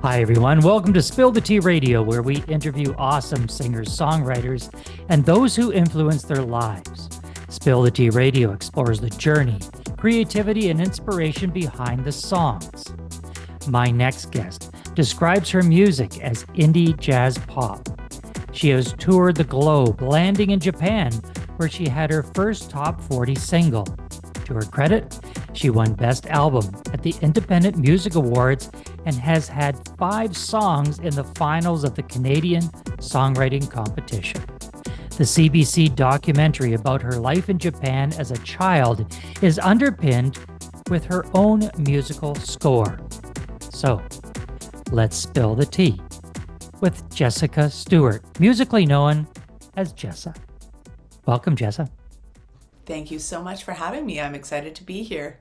Hi, everyone. Welcome to Spill the Tea Radio, where we interview awesome singers, songwriters, and those who influence their lives. Spill the Tea Radio explores the journey, creativity, and inspiration behind the songs. My next guest describes her music as indie jazz pop. She has toured the globe, landing in Japan, where she had her first top 40 single. To her credit, she won Best Album at the Independent Music Awards and has had 5 songs in the finals of the Canadian Songwriting Competition. The CBC documentary about her life in Japan as a child is underpinned with her own musical score. So, let's spill the tea with Jessica Stuart, musically known as Jessa. Welcome, Jessa. Thank you so much for having me. I'm excited to be here.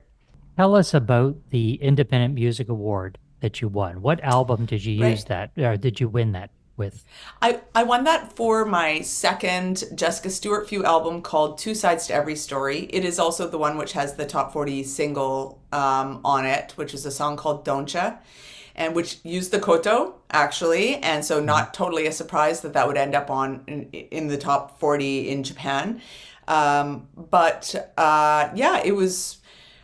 Tell us about the Independent Music Award that you won. What album did you use that, or did you win that with? I won that for my second Jessica Stuart Few album called Two Sides to Every Story. It is also the one which has the top 40 single on it, which is a song called Don'tcha, and which used the koto, actually. And so not totally a surprise that that would end up in the top 40 in Japan. It was,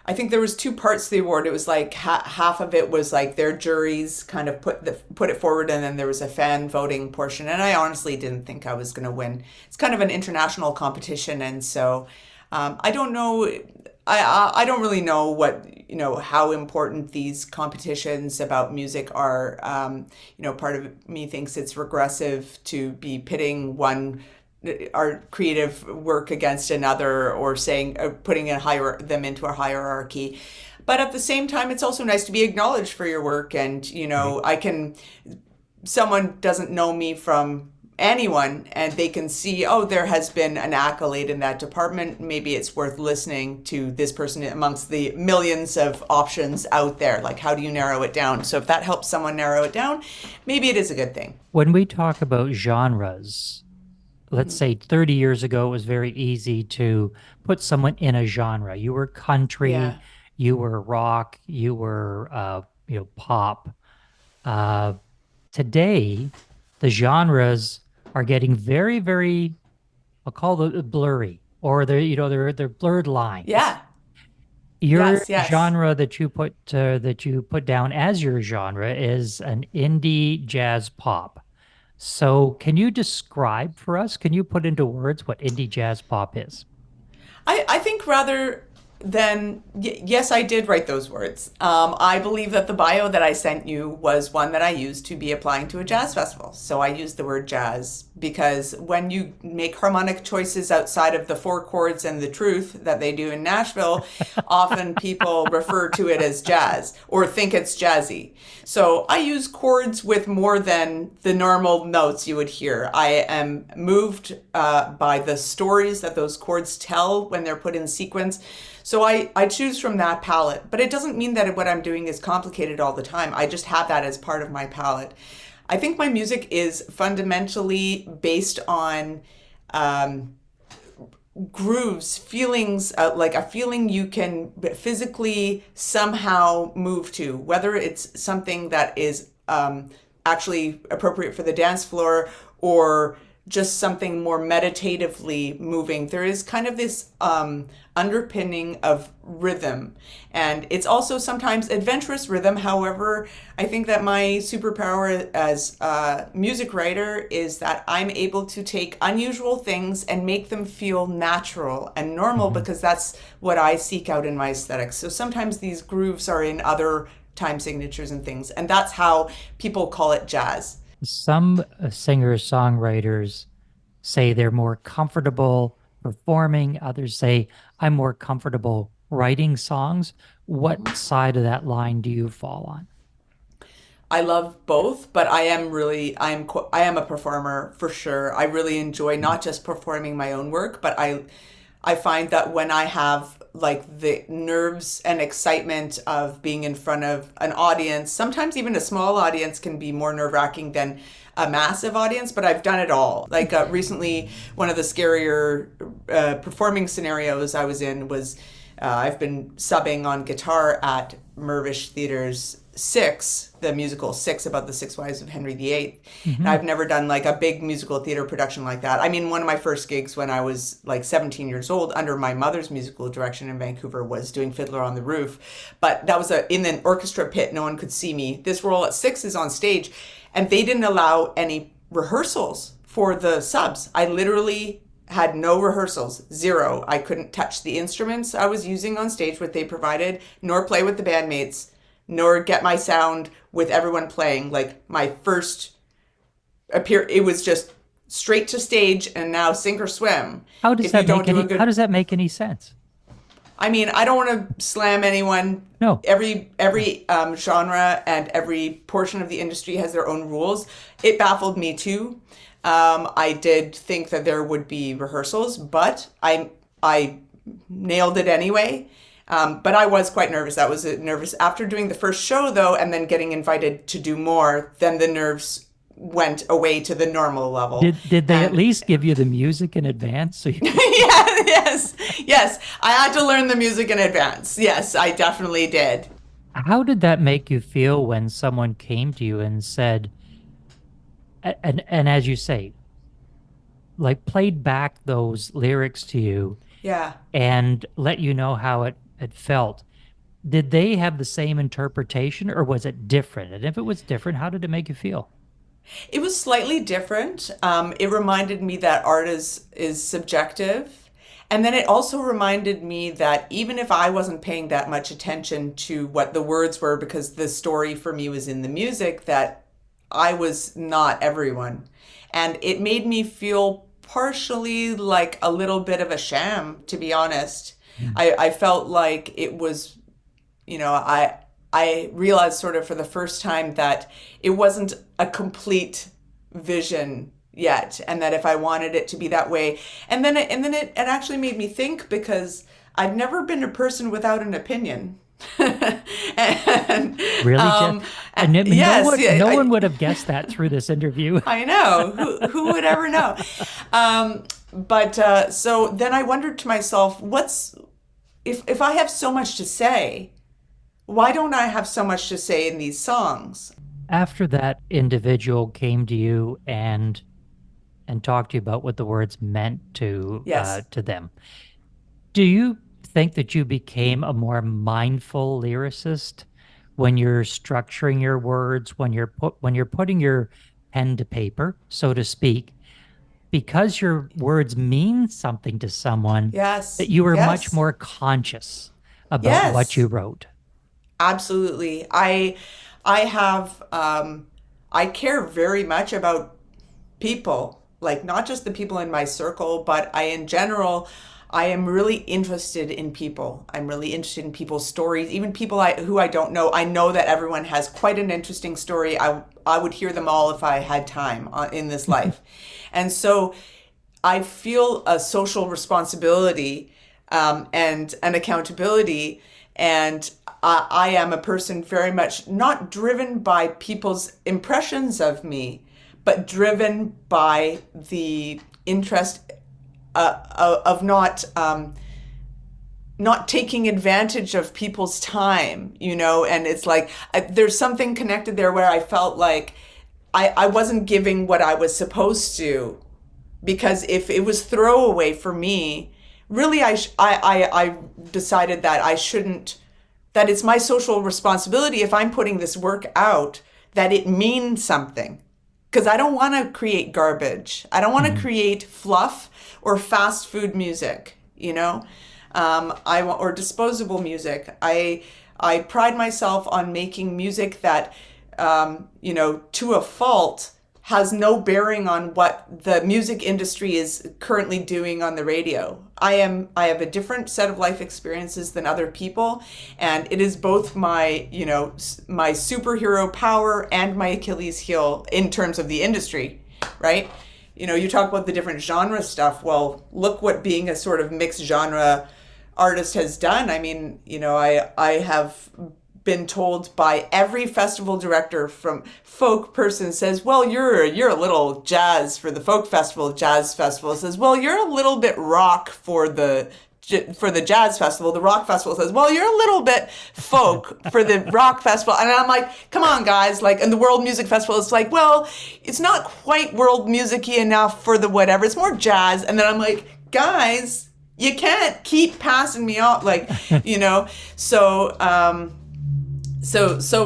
I think there was 2 parts to the award. It was like half of it was like their juries kind of put it forward, and then there was a fan voting portion. And I honestly didn't think I was going to win. It's kind of an international competition, and so I don't know. I don't really know how important these competitions about music are. Part of me thinks it's regressive to be pitting our creative work against another, or saying putting them into a hierarchy. But at the same time, it's also nice to be acknowledged for your work. And someone doesn't know me from anyone, and they can see, there has been an accolade in that department. Maybe it's worth listening to this person amongst the millions of options out there. Like, how do you narrow it down? So if that helps someone narrow it down, maybe it is a good thing. When we talk about genres, let's say 30 years ago, it was very easy to put someone in a genre. You were country, you were rock, you were pop. Today, the genres are getting very, very, I'll call it blurry, or they're blurred lines. Yeah. Your genre that you put down as your genre is an indie jazz pop. So can you describe for us, can you put into words what indie jazz pop is? I think rather than, yes, I did write those words. I believe that the bio that I sent you was one that I used to be applying to a jazz festival. So I used the word jazz because when you make harmonic choices outside of the 4 chords and the truth that they do in Nashville, often people refer to it as jazz or think it's jazzy. So I use chords with more than the normal notes you would hear. I am moved by the stories that those chords tell when they're put in sequence. So I choose from that palette, but it doesn't mean that what I'm doing is complicated all the time. I just have that as part of my palette. I think my music is fundamentally based on grooves, feelings, like a feeling you can physically somehow move to, whether it's something that is actually appropriate for the dance floor or just something more meditatively moving. There is kind of this underpinning of rhythm, and it's also sometimes adventurous rhythm. However, I think that my superpower as a music writer is that I'm able to take unusual things and make them feel natural and normal, because that's what I seek out in my aesthetics. So sometimes these grooves are in other time signatures and things, and that's how people call it jazz. Some singers, songwriters say they're more comfortable performing. Others say, I'm more comfortable writing songs. What side of that line do you fall on? I love both, but I am a performer for sure. I really enjoy not just performing my own work, but I find that when I have like the nerves and excitement of being in front of an audience, sometimes even a small audience can be more nerve-wracking than a massive audience, but I've done it all. Like recently, one of the scarier performing scenarios I was in was I've been subbing on guitar at Mirvish Theatre's Six, the musical Six, about the six wives of Henry VIII. And I've never done like a big musical theater production like that. I mean, one of my first gigs when I was like 17 years old under my mother's musical direction in Vancouver was doing Fiddler on the Roof. But that was in an orchestra pit. No one could see me. This role at Six is on stage, and they didn't allow any rehearsals for the subs. I literally had no rehearsals, zero. I couldn't touch the instruments I was using on stage, what they provided, nor play with the bandmates, nor get my sound with everyone playing. Like my first it was just straight to stage and now sink or swim. How does that make any sense? I mean, I don't want to slam anyone. No. Every genre and every portion of the industry has their own rules. It baffled me too. I did think that there would be rehearsals, but I nailed it anyway. But I was quite nervous. That was nervous. After doing the first show, though, and then getting invited to do more, then the nerves went away to the normal level. Did they at least give you the music in advance? So Yes. I had to learn the music in advance. Yes, I definitely did. How did that make you feel when someone came to you and said, and as you say, like played back those lyrics to you, yeah, and let you know how it felt? Did they have the same interpretation, or was it different? And if it was different, how did it make you feel? It was slightly different. It reminded me that art is subjective. And then it also reminded me that even if I wasn't paying that much attention to what the words were, because the story for me was in the music, that I was not everyone. And it made me feel partially like a little bit of a sham, to be honest. I felt like it was, I realized sort of for the first time that it wasn't a complete vision yet, and that if I wanted it to be that way, and then it actually made me think, because I've never been a person without an opinion. And, really, no one would have guessed that through this interview. I know. Who would ever know? But so then I wondered to myself, if I have so much to say, why don't I have so much to say in these songs? After that individual came to you and talked to you about what the words meant to them, do you think that you became a more mindful lyricist when you're structuring your words, when you're putting your pen to paper, so to speak, because your words mean something to someone? Yes. That you were much more conscious about what you wrote? Absolutely. I have I care very much about people, like not just the people in my circle, but in general, I am really interested in people. I'm really interested in people's stories, even people who I don't know. I know that everyone has quite an interesting story. I would hear them all if I had time in this life. And so I feel a social responsibility and an accountability. And I am a person very much not driven by people's impressions of me, but driven by the interest of not taking advantage of people's time, and it's like there's something connected there where I felt like I wasn't giving what I was supposed to, because if it was throwaway for me, really I decided that I shouldn't, that it's my social responsibility, if I'm putting this work out, that it means something. Because I don't want to create garbage. I don't want to create fluff or fast food music, or disposable music. I pride myself on making music that, to a fault, has no bearing on what the music industry is currently doing on the radio. I have a different set of life experiences than other people, and it is both my superhero power and my Achilles heel in terms of the industry, right? You talk about the different genre stuff. Well, look what being a sort of mixed genre artist has done. I mean, I have been told by every festival director from folk person says, well, you're a little jazz for the folk festival, jazz festival says, well, you're a little bit rock for the for the jazz festival. The rock festival says, well, you're a little bit folk for the rock festival. And I'm like, come on, guys. Like, and the World Music Festival is like, well, it's not quite world music-y enough for the whatever. It's more jazz. And then I'm like, guys, you can't keep passing me off, like, you know. So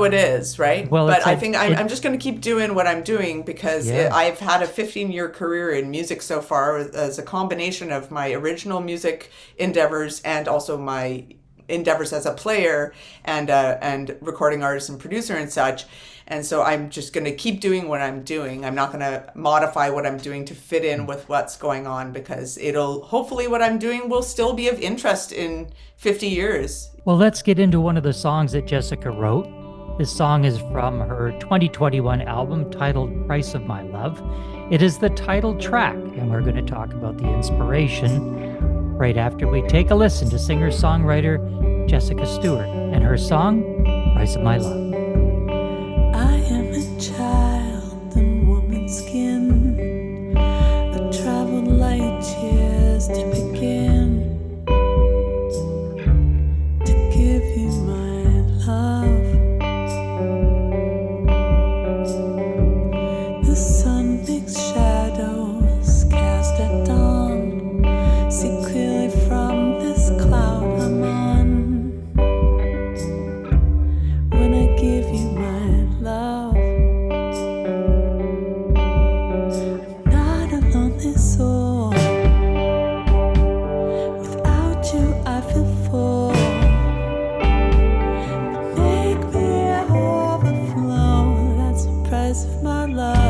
it is, right? Well, but I think I'm just going to keep doing what I'm doing because I've had a 15-year career in music so far as a combination of my original music endeavors and also my endeavors as a player and recording artist and producer and such. And so I'm just going to keep doing what I'm doing. I'm not going to modify what I'm doing to fit in with what's going on, because hopefully what I'm doing will still be of interest in 50 years. Well, let's get into one of the songs that Jessica wrote. This song is from her 2021 album titled Price of My Love. It is the title track, and we're going to talk about the inspiration right after we take a listen to singer-songwriter Jessica Stuart and her song, Price of My Love. I am a child in woman's skin. I traveled light years to begin to give you my love. The sun makes shadows cast at dawn. See clearly from this cloud I'm on. When I give you my love, I'm not a lonely soul. Without you I feel full. Make me overflow. That's the price of my love.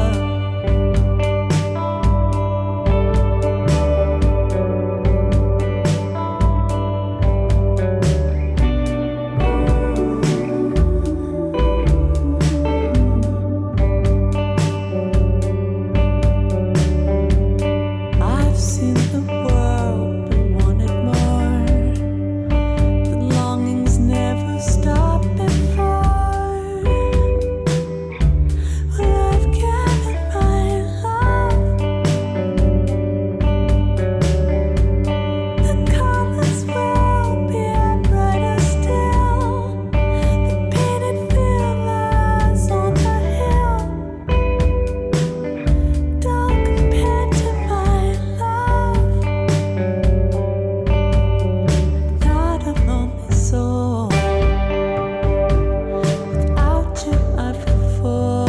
I've seen the world and wanted more. The longings never stop before. Well, I've given my love. The colors will be brighter still. The painted villas on the hill don't compare to my love. Not a lonely soul. Without you I feel full.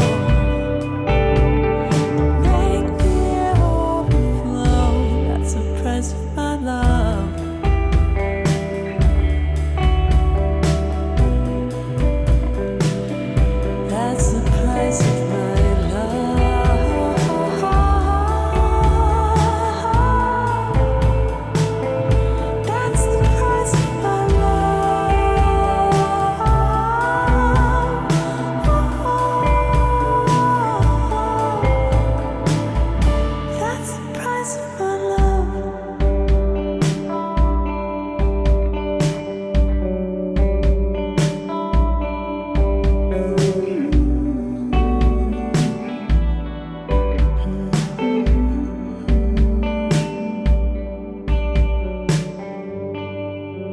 Make me overflow. That's the price of my love. That's the price of my love. That's the price of my love. That's the price of my love.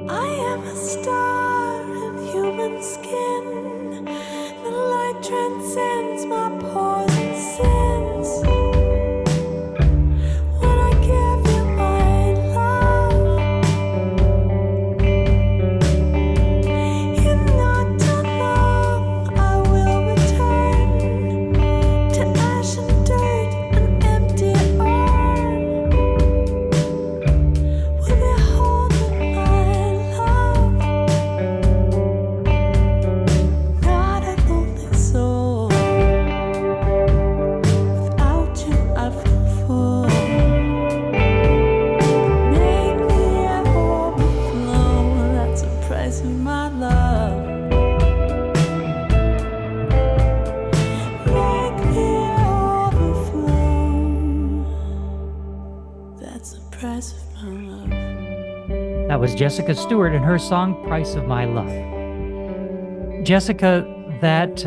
I am a star in human skin. The light transcends my pores and sins. When I give you my love, in not too long I will return to ash and dirt, an empty urn. Will be holding my love. Not a lonely soul. Without you I feel full. Make me overflow. That's the price of my love. Make me overflow. That's the price of my love. That was Jessica Stuart and her song, Price of My Love. Jessica, that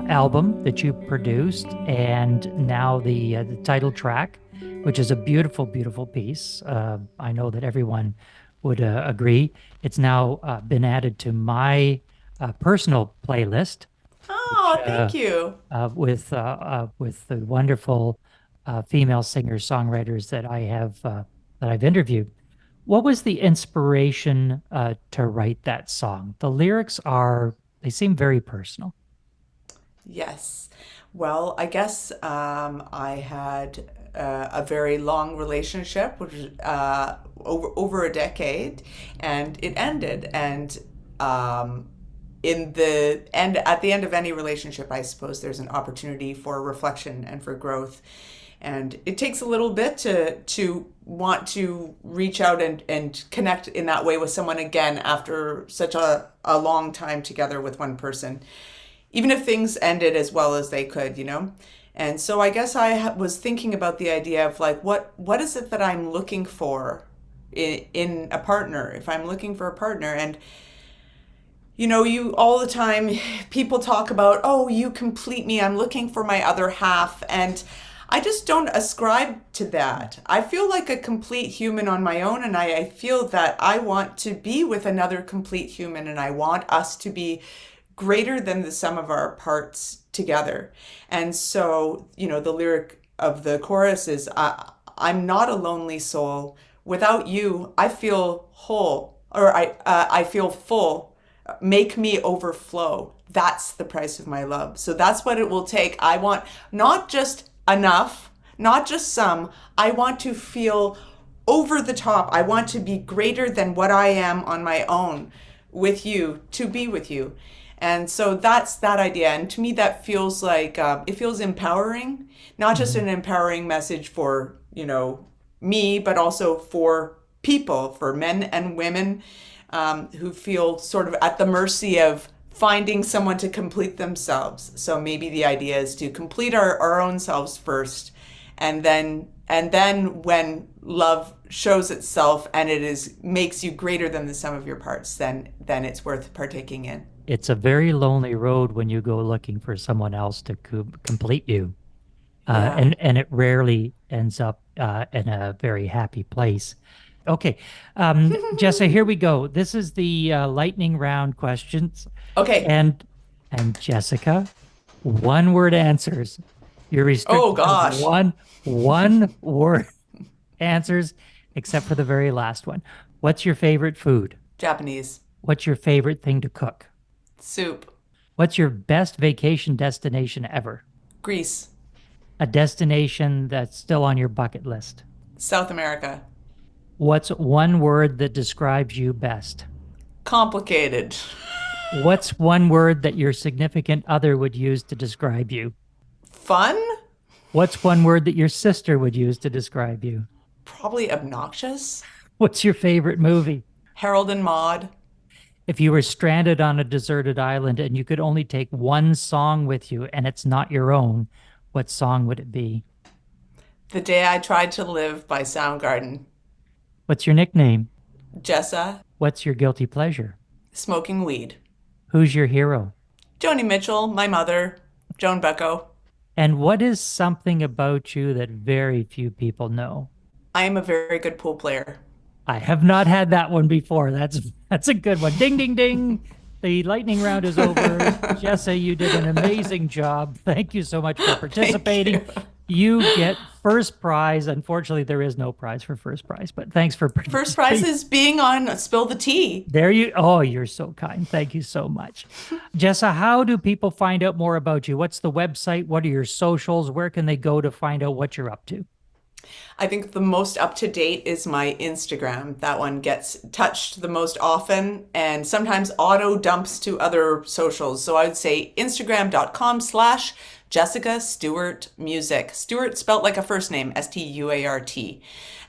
album that you produced and now the title track, which is a beautiful, beautiful piece. I know that everyone would agree. It's now been added to my personal playlist Oh, thank you. with the wonderful female singer-songwriters that I have that I've interviewed. What was the inspiration to write that song? The lyrics they seem very personal. Yes. Well, I guess I had a very long relationship, which was over a decade, and it ended. And at the end of any relationship, I suppose there's an opportunity for reflection and for growth. And it takes a little bit to want to reach out and connect in that way with someone again after such a long time together with one person, even if things ended as well as they could, And so I guess I was thinking about the idea of like, what is it that I'm looking for in a partner, if I'm looking for a partner? And you all the time, people talk about, oh, you complete me, I'm looking for my other half. And I just don't ascribe to that. I feel like a complete human on my own, and I feel that I want to be with another complete human, and I want us to be greater than the sum of our parts together. And so, the lyric of the chorus is, I'm not a lonely soul. Without you, I feel whole, or I feel full. Make me overflow. That's the price of my love. So that's what it will take. I want not just enough, not just some. I want to feel over the top. I want to be greater than what I am on my own with you, to be with you. And so that's that idea. And to me, that feels like, it feels empowering, not just an empowering message for, me, but also for people, for men and women who feel sort of at the mercy of finding someone to complete themselves. So maybe the idea is to complete our own selves first, and then when love shows itself and makes you greater than the sum of your parts, then it's worth partaking in. It's a very lonely road when you go looking for someone else to complete you. Yeah. And it rarely ends up in a very happy place. Okay, Jessa, here we go. This is the lightning round questions. Okay. And Jessica, one word answers. You're restricted Oh gosh. to one word answers, except for the very last one. What's your favorite food? Japanese. What's your favorite thing to cook? Soup. What's your best vacation destination ever? Greece. A destination that's still on your bucket list. South America. What's one word that describes you best? Complicated. What's one word that your significant other would use to describe you? Fun? What's one word that your sister would use to describe you? Probably obnoxious. What's your favorite movie? Harold and Maude. If you were stranded on a deserted island and you could only take one song with you and it's not your own, what song would it be? The Day I Tried to Live by Soundgarden. What's your nickname? Jessa. What's your guilty pleasure? Smoking weed. Who's your hero? Joni Mitchell, my mother, Joan Bucko. And what is something about you that very few people know? I am a very good pool player. I have not had that one before. That's a good one. Ding, ding, ding. The lightning round is over. Jessa, you did an amazing job. Thank you so much for participating. You get first prize. Unfortunately, there is no prize for first prize, but thanks for participating. First prize is being on Spill the Tea. Oh, you're so kind. Thank you so much. Jessa, how do people find out more about you? What's the website? What are your socials? Where can they go to find out what you're up to? I think the most up-to-date is my Instagram. That one gets touched the most often and sometimes auto dumps to other socials. So I would say Instagram.com/Jessica Stuart Music. Stuart spelt like a first name, Stuart.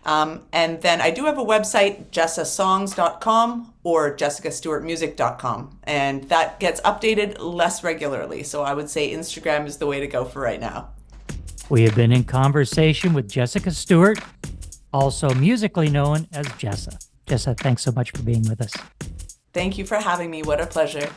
And then I do have a website, jessasongs.com or jessicastewartmusic.com. And that gets updated less regularly. So I would say Instagram is the way to go for right now. We have been in conversation with Jessica Stuart, also musically known as Jessa. Jessa, thanks so much for being with us. Thank you for having me. What a pleasure.